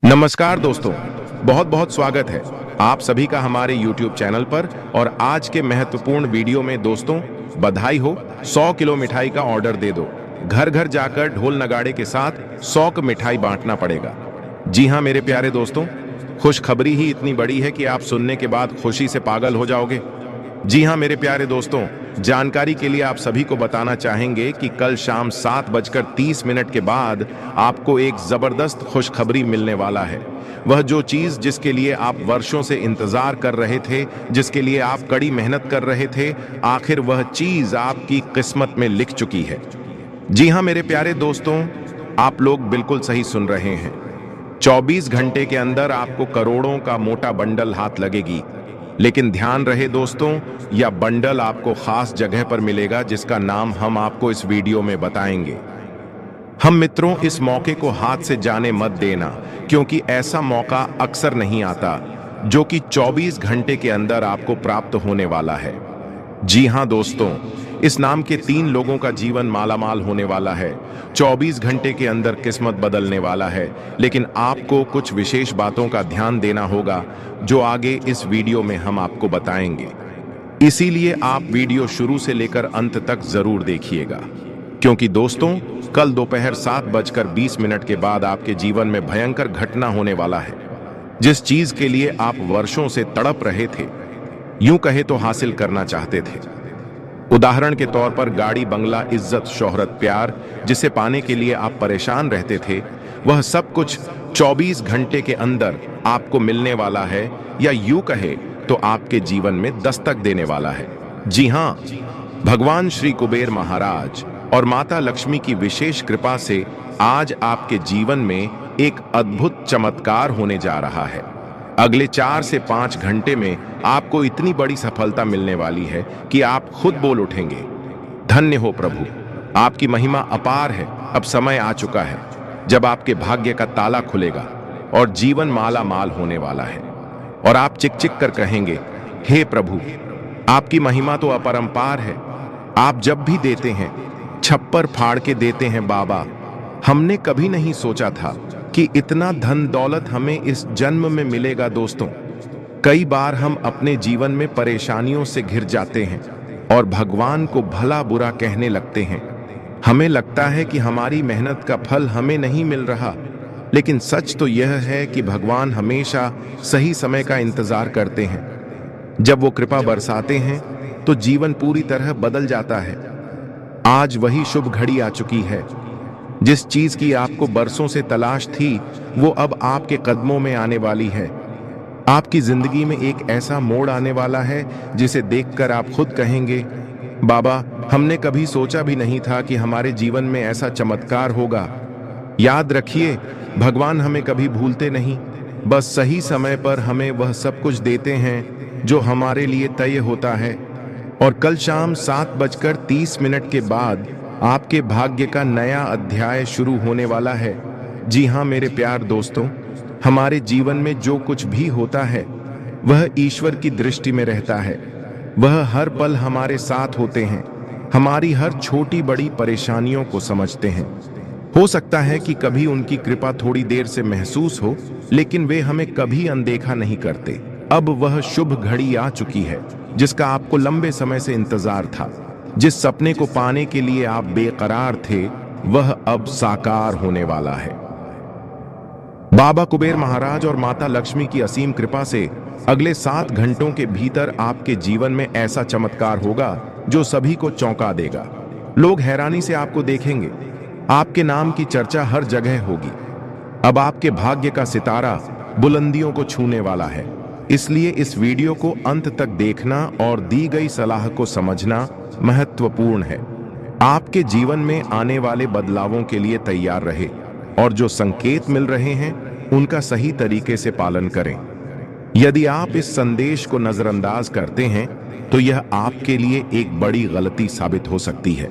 नमस्कार दोस्तों, बहुत बहुत स्वागत है आप सभी का हमारे YouTube चैनल पर। और आज के महत्वपूर्ण वीडियो में दोस्तों, बधाई हो, 100 किलो मिठाई का ऑर्डर दे दो। घर घर जाकर ढोल नगाड़े के साथ 100 की मिठाई बांटना पड़ेगा। जी हाँ मेरे प्यारे दोस्तों, खुशखबरी ही इतनी बड़ी है कि आप सुनने के बाद खुशी से पागल हो जाओगे। जी हाँ मेरे प्यारे दोस्तों, जानकारी के लिए आप सभी को बताना चाहेंगे कि कल शाम 7:30 के बाद आपको एक जबरदस्त खुशखबरी मिलने वाला है। वह जो चीज जिसके लिए आप वर्षों से इंतजार कर रहे थे, जिसके लिए आप कड़ी मेहनत कर रहे थे, आखिर वह चीज आपकी किस्मत में लिख चुकी है। जी हाँ मेरे प्यारे दोस्तों, आप लोग बिल्कुल सही सुन रहे हैं। 24 घंटे के अंदर आपको करोड़ों का मोटा बंडल हाथ लगेगी। लेकिन ध्यान रहे दोस्तों, यह बंडल आपको खास जगह पर मिलेगा जिसका नाम हम आपको इस वीडियो में बताएंगे। हम मित्रों, इस मौके को हाथ से जाने मत देना, क्योंकि ऐसा मौका अक्सर नहीं आता जो कि 24 घंटे के अंदर आपको प्राप्त होने वाला है। जी हाँ दोस्तों, इस नाम के 3 लोगों का जीवन मालामाल होने वाला है। 24 घंटे के अंदर किस्मत बदलने वाला है। लेकिन आपको कुछ विशेष बातों का ध्यान देना होगा जो आगे इस वीडियो में हम आपको बताएंगे। इसीलिए आप वीडियो शुरू से लेकर अंत तक जरूर देखिएगा, क्योंकि दोस्तों कल दोपहर 7:20 के बाद आपके जीवन में भयंकर घटना होने वाला है। जिस चीज के लिए आप वर्षों से तड़प रहे थे, यूं कहे तो हासिल करना चाहते थे। उदाहरण के तौर पर गाड़ी, बंगला, इज्जत, शोहरत, प्यार, जिसे पाने के लिए आप परेशान रहते थे, वह सब कुछ 24 घंटे के अंदर आपको मिलने वाला है, या यूं कहे तो आपके जीवन में दस्तक देने वाला है। जी हां, भगवान श्री कुबेर महाराज और माता लक्ष्मी की विशेष कृपा से आज आपके जीवन में एक अद्भुत चमत्कार होने जा रहा है। अगले 4 से 5 घंटे में आपको इतनी बड़ी सफलता मिलने वाली है कि आप खुद बोल उठेंगे, धन्य हो प्रभु, आपकी महिमा अपार है। अब समय आ चुका है जब आपके भाग्य का ताला खुलेगा और जीवन माला माल होने वाला है। और आप चिक चिक कर कहेंगे, हे प्रभु, आपकी महिमा तो अपरंपार है। आप जब भी देते हैं, छप्पर फाड़ के देते हैं बाबा। हमने कभी नहीं सोचा था कि इतना धन दौलत हमें इस जन्म में मिलेगा। दोस्तों, कई बार हम अपने जीवन में परेशानियों से घिर जाते हैं और भगवान को भला बुरा कहने लगते हैं। हमें लगता है कि हमारी मेहनत का फल हमें नहीं मिल रहा, लेकिन सच तो यह है कि भगवान हमेशा सही समय का इंतजार करते हैं। जब वो कृपा बरसाते हैं तो जीवन पूरी तरह बदल जाता है। आज वही शुभ घड़ी आ चुकी है। जिस चीज की आपको बरसों से तलाश थी, वो अब आपके कदमों में आने वाली है। आपकी जिंदगी में एक ऐसा मोड़ आने वाला है जिसे देखकर आप खुद कहेंगे, बाबा, हमने कभी सोचा भी नहीं था कि हमारे जीवन में ऐसा चमत्कार होगा। याद रखिए, भगवान हमें कभी भूलते नहीं, बस सही समय पर हमें वह सब कुछ देते हैं जो हमारे लिए तय होता है। और कल शाम 7:30 के बाद आपके भाग्य का नया अध्याय शुरू होने वाला है। जी हाँ मेरे प्यार दोस्तों, हमारे जीवन में जो कुछ भी होता है वह ईश्वर की दृष्टि में रहता है। वह हर पल हमारे साथ होते हैं, हमारी हर छोटी बड़ी परेशानियों को समझते हैं। हो सकता है कि कभी उनकी कृपा थोड़ी देर से महसूस हो, लेकिन वे हमें कभी अनदेखा नहीं करते। अब वह शुभ घड़ी आ चुकी है जिसका आपको लंबे समय से इंतजार था। जिस सपने को पाने के लिए आप बेकरार थे, वह अब साकार होने वाला है। बाबा कुबेर महाराज और माता लक्ष्मी की असीम कृपा से अगले 7 घंटों के भीतर आपके जीवन में ऐसा चमत्कार होगा जो सभी को चौंका देगा। लोग हैरानी से आपको देखेंगे, आपके नाम की चर्चा हर जगह होगी। अब आपके भाग्य का सितारा बुलंदियों को छूने वाला है। इसलिए इस वीडियो को अंत तक देखना और दी गई सलाह को समझना महत्वपूर्ण है। आपके जीवन में आने वाले बदलावों के लिए तैयार रहे और जो संकेत मिल रहे हैं उनका सही तरीके से पालन करें। यदि आप इस संदेश को नजरअंदाज करते हैं तो यह आपके लिए एक बड़ी गलती साबित हो सकती है।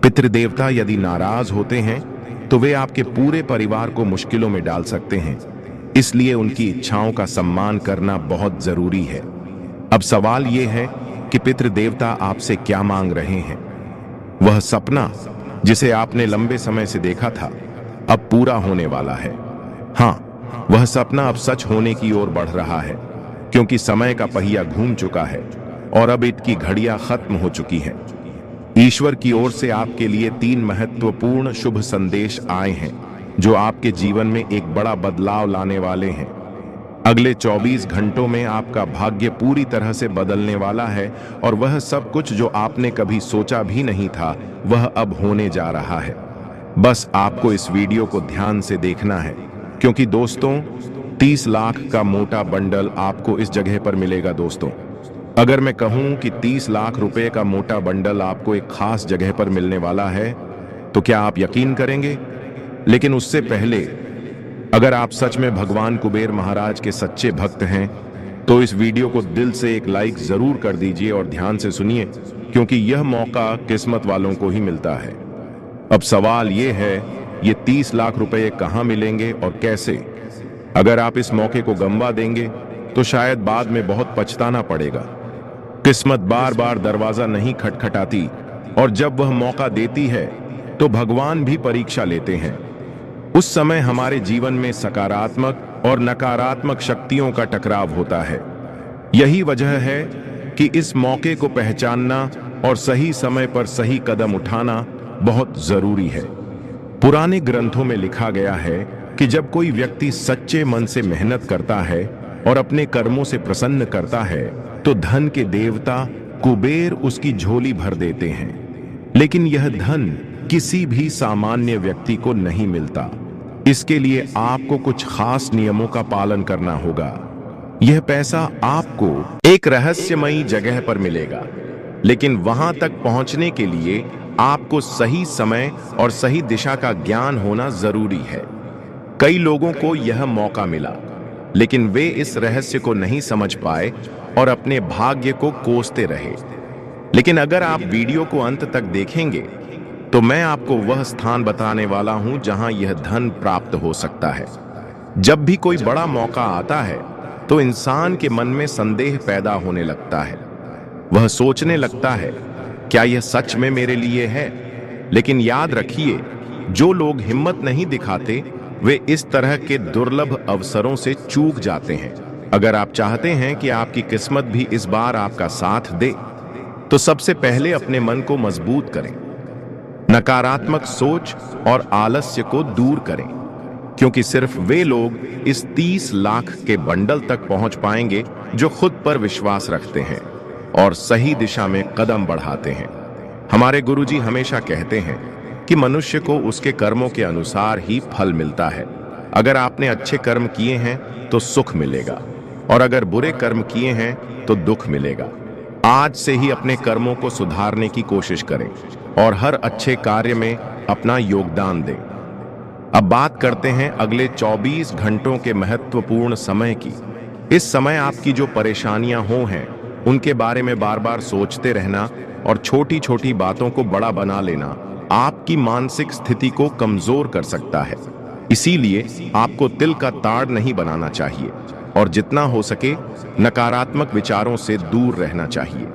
पितृदेवता यदि नाराज होते हैं तो वे आपके पूरे परिवार को मुश्किलों में डाल सकते हैं। इसलिए उनकी इच्छाओं का सम्मान करना बहुत जरूरी है। अब सवाल यह है कि पितृदेवता आपसे क्या मांग रहे हैं। वह सपना जिसे आपने लंबे समय से देखा था, अब पूरा होने वाला है। हाँ, वह सपना अब सच होने की ओर बढ़ रहा है, क्योंकि समय का पहिया घूम चुका है और अब इसकी घड़ियां खत्म हो चुकी हैं। ईश्वर की ओर से आपके लिए 3 महत्वपूर्ण शुभ संदेश आए हैं, जो आपके जीवन में एक बड़ा बदलाव लाने वाले हैं। अगले 24 घंटों में आपका भाग्य पूरी तरह से बदलने वाला है और वह सब कुछ जो आपने कभी सोचा भी नहीं था, वह अब होने जा रहा है। बस आपको इस वीडियो को ध्यान से देखना है, क्योंकि दोस्तों 30 लाख का मोटा बंडल आपको इस जगह पर मिलेगा। दोस्तों, अगर मैं कहूं कि 30 लाख रुपए का मोटा बंडल आपको एक खास जगह पर मिलने वाला है, तो क्या आप यकीन करेंगे? लेकिन उससे पहले, अगर आप सच में भगवान कुबेर महाराज के सच्चे भक्त हैं, तो इस वीडियो को दिल से एक लाइक जरूर कर दीजिए और ध्यान से सुनिए, क्योंकि यह मौका किस्मत वालों को ही मिलता है। अब सवाल यह है, ये 30 लाख रुपए कहां मिलेंगे और कैसे? अगर आप इस मौके को गंवा देंगे तो शायद बाद में बहुत पछताना पड़ेगा। किस्मत बार बार दरवाजा नहीं खटखटाती, और जब वह मौका देती है तो भगवान भी परीक्षा लेते हैं। उस समय हमारे जीवन में सकारात्मक और नकारात्मक शक्तियों का टकराव होता है। यही वजह है कि इस मौके को पहचानना और सही समय पर सही कदम उठाना बहुत जरूरी है। पुराने ग्रंथों में लिखा गया है कि जब कोई व्यक्ति सच्चे मन से मेहनत करता है और अपने कर्मों से प्रसन्न करता है, तो धन के देवता कुबेर उसकी झोली भर देते हैं। लेकिन यह धन किसी भी सामान्य व्यक्ति को नहीं मिलता। इसके लिए आपको कुछ खास नियमों का पालन करना होगा। यह पैसा आपको एक रहस्यमयी जगह पर मिलेगा, लेकिन वहां तक पहुंचने के लिए आपको सही समय और सही दिशा का ज्ञान होना जरूरी है। कई लोगों को यह मौका मिला, लेकिन वे इस रहस्य को नहीं समझ पाए और अपने भाग्य को कोसते रहे। लेकिन अगर आप वीडियो को अंत तक देखेंगे, तो मैं आपको वह स्थान बताने वाला हूं जहां यह धन प्राप्त हो सकता है। जब भी कोई बड़ा मौका आता है, तो इंसान के मन में संदेह पैदा होने लगता है। वह सोचने लगता है, क्या यह सच में मेरे लिए है? लेकिन याद रखिए, जो लोग हिम्मत नहीं दिखाते, वे इस तरह के दुर्लभ अवसरों से चूक जाते हैं। अगर आप चाहते हैं कि आपकी किस्मत भी इस बार आपका साथ दे, तो सबसे पहले अपने मन को मजबूत करें। नकारात्मक सोच और आलस्य को दूर करें, क्योंकि सिर्फ वे लोग इस 30 लाख के बंडल तक पहुंच पाएंगे जो खुद पर विश्वास रखते हैं और सही दिशा में कदम बढ़ाते हैं। हमारे गुरुजी हमेशा कहते हैं कि मनुष्य को उसके कर्मों के अनुसार ही फल मिलता है। अगर आपने अच्छे कर्म किए हैं तो सुख मिलेगा, और अगर बुरे कर्म किए हैं तो दुख मिलेगा। आज से ही अपने कर्मों को सुधारने की कोशिश करें और हर अच्छे कार्य में अपना योगदान दें। अब बात करते हैं अगले 24 घंटों के महत्वपूर्ण समय की। इस समय आपकी जो परेशानियां हो हैं, उनके बारे में बार बार सोचते रहना और छोटी छोटी बातों को बड़ा बना लेना आपकी मानसिक स्थिति को कमजोर कर सकता है। इसीलिए आपको तिल का ताड़ नहीं बनाना चाहिए और जितना हो सके नकारात्मक विचारों से दूर रहना चाहिए।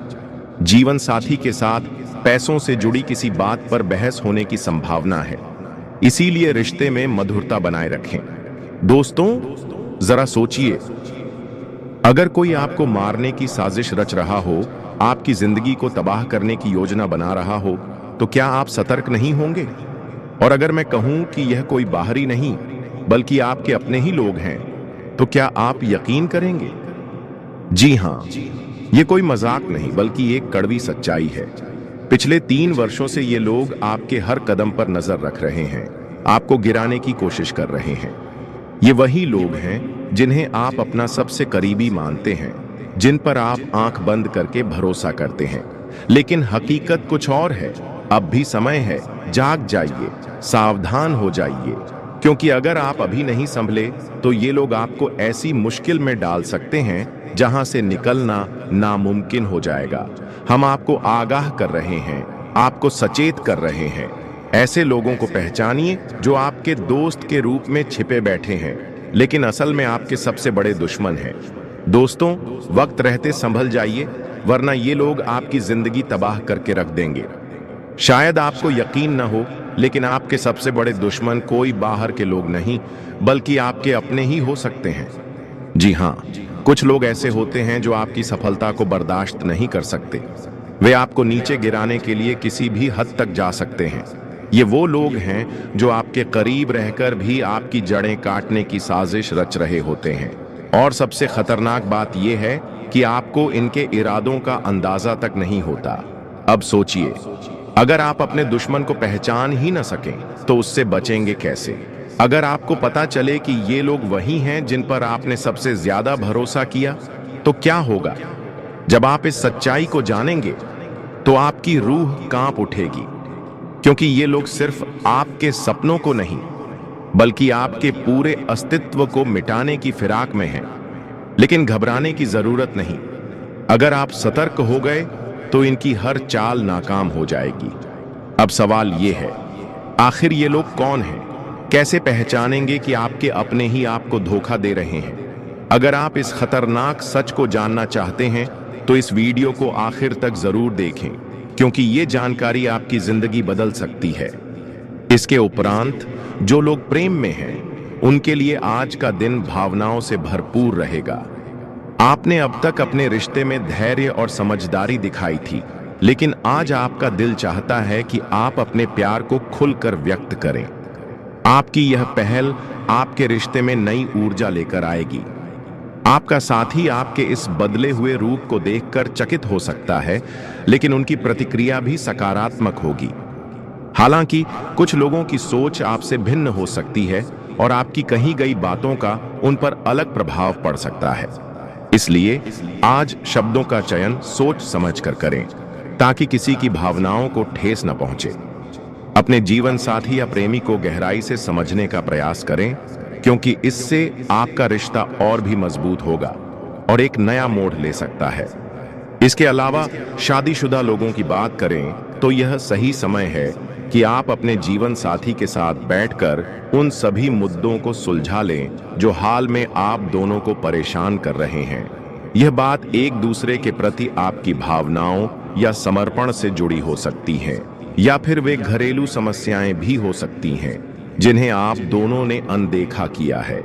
जीवन साथी के साथ पैसों से जुड़ी किसी बात पर बहस होने की संभावना है, इसीलिए रिश्ते में मधुरता बनाए रखें। दोस्तों, जरा सोचिए, अगर कोई आपको मारने की साजिश रच रहा हो, आपकी जिंदगी को तबाह करने की योजना बना रहा हो, तो क्या आप सतर्क नहीं होंगे? और अगर मैं कहूं कि यह कोई बाहरी नहीं बल्कि आपके अपने ही लोग हैं, तो क्या आप यकीन करेंगे? जी हां, ये कोई मजाक नहीं बल्कि एक कड़वी सच्चाई है। पिछले 3 वर्षों से ये लोग आपके हर कदम पर नजर रख रहे हैं, आपको गिराने की कोशिश कर रहे हैं। ये वही लोग हैं जिन्हें आप अपना सबसे करीबी मानते हैं, जिन पर आप आंख बंद करके भरोसा करते हैं। लेकिन हकीकत कुछ और है। अब भी समय है, जाग जाइए, सावधान हो जाइए, क्योंकि अगर आप अभी नहीं संभले तो ये लोग आपको ऐसी मुश्किल में डाल सकते हैं जहां से निकलना नामुमकिन हो जाएगा। हम आपको आगाह कर रहे हैं, आपको सचेत कर रहे हैं। ऐसे लोगों को पहचानिए जो आपके दोस्त के रूप में छिपे बैठे हैं, लेकिन असल में आपके सबसे बड़े दुश्मन हैं। दोस्तों, वक्त रहते संभल जाइए, वरना ये लोग आपकी जिंदगी तबाह करके रख देंगे। शायद आपको यकीन न हो, लेकिन आपके सबसे बड़े दुश्मन कोई बाहर के लोग नहीं, बल्कि आपके अपने ही हो सकते हैं। जी हाँ, कुछ लोग ऐसे होते हैं जो आपकी सफलता को बर्दाश्त नहीं कर सकते। वे आपको नीचे गिराने के लिए किसी भी हद तक जा सकते हैं। ये वो लोग हैं जो आपके करीब रहकर भी आपकी जड़ें काटने की साजिश रच रहे होते हैं। और सबसे खतरनाक बात यह है कि आपको इनके इरादों का अंदाजा तक नहीं होता। अब सोचिए, अगर आप अपने दुश्मन को पहचान ही न सकें तो उससे बचेंगे कैसे? अगर आपको पता चले कि ये लोग वही हैं जिन पर आपने सबसे ज्यादा भरोसा किया, तो क्या होगा? जब आप इस सच्चाई को जानेंगे तो आपकी रूह कांप उठेगी, क्योंकि ये लोग सिर्फ आपके सपनों को नहीं, बल्कि आपके पूरे अस्तित्व को मिटाने की फिराक में हैं। लेकिन घबराने की जरूरत नहीं। अगर आप सतर्क हो गए तो इनकी हर चाल नाकाम हो जाएगी। अब सवाल ये है, आखिर ये लोग कौन हैं? कैसे पहचानेंगे कि आपके अपने ही आपको धोखा दे रहे हैं? अगर आप इस खतरनाक सच को जानना चाहते हैं तो इस वीडियो को आखिर तक जरूर देखें, क्योंकि ये जानकारी आपकी जिंदगी बदल सकती है। इसके उपरांत जो लोग प्रेम में हैं, उनके लिए आज का दिन भावनाओं से भरपूर रहेगा। आपने अब तक अपने रिश्ते में धैर्य और समझदारी दिखाई थी, लेकिन आज आपका दिल चाहता है कि आप अपने प्यार को खुलकर व्यक्त करें। आपकी यह पहल आपके रिश्ते में नई ऊर्जा लेकर आएगी। आपका साथी आपके इस बदले हुए रूप को देखकर चकित हो सकता है, लेकिन उनकी प्रतिक्रिया भी सकारात्मक होगी। हालांकि कुछ लोगों की सोच आपसे भिन्न हो सकती है और आपकी कही गई बातों का उन पर अलग प्रभाव पड़ सकता है। इसलिए आज शब्दों का चयन सोच समझकर करें, ताकि किसी की भावनाओं को ठेस न पहुंचे। अपने जीवन साथी या प्रेमी को गहराई से समझने का प्रयास करें, क्योंकि इससे आपका रिश्ता और भी मजबूत होगा और एक नया मोड़ ले सकता है। इसके अलावा शादीशुदा लोगों की बात करें तो यह सही समय है कि आप अपने जीवन साथी के साथ बैठकर उन सभी मुद्दों को सुलझा लें जो हाल में आप दोनों को परेशान कर रहे हैं। यह बात एक दूसरे के प्रति आपकी भावनाओं या समर्पण से जुड़ी हो सकती है, या फिर वे घरेलू समस्याएं भी हो सकती हैं जिन्हें आप दोनों ने अनदेखा किया है।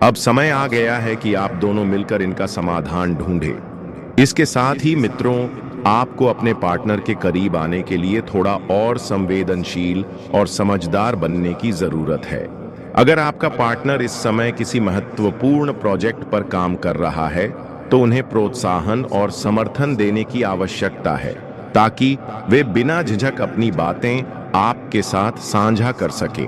अब समय आ गया है कि आप दोनों मिलकर इनका समाधान ढूंढें। इसके साथ ही मित्रों, आपको अपने पार्टनर के करीब आने के लिए थोड़ा और संवेदनशील और समझदार बनने की जरूरत है। अगर आपका पार्टनर इस समय किसी महत्वपूर्ण प्रोजेक्ट पर काम कर रहा है, तो उन्हें प्रोत्साहन और समर्थन देने की आवश्यकता है, ताकि वे बिना झिझक अपनी बातें आपके साथ साझा कर सकें।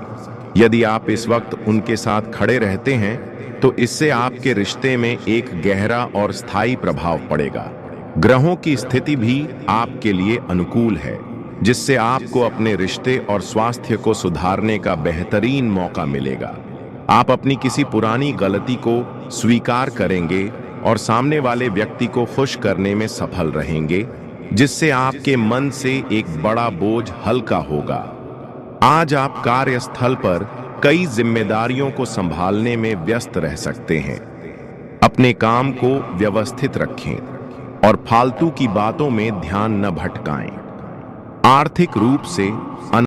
यदि आप इस वक्त उनके साथ खड़े रहते हैं, तो इससे आपके रिश्ते में एक गहरा और स्थायी प्रभाव पड़ेगा। ग्रहों की स्थिति भी आपके लिए अनुकूल है, जिससे आपको अपने रिश्ते और स्वास्थ्य को सुधारने का बेहतरीन मौका मिलेगा। आप अपनी किसी पुरानी गलती को स्वीकार करेंगे और सामने वाले व्यक्ति को खुश करने में सफल रहेंगे, जिससे आपके मन से एक बड़ा बोझ हल्का होगा। आज आप कार्यस्थल पर कई जिम्मेदारियों को संभालने में व्यस्त रह सकते हैं। अपने काम को व्यवस्थित रखें और फालतू की बातों में ध्यान न भटकाएं। आर्थिक रूप से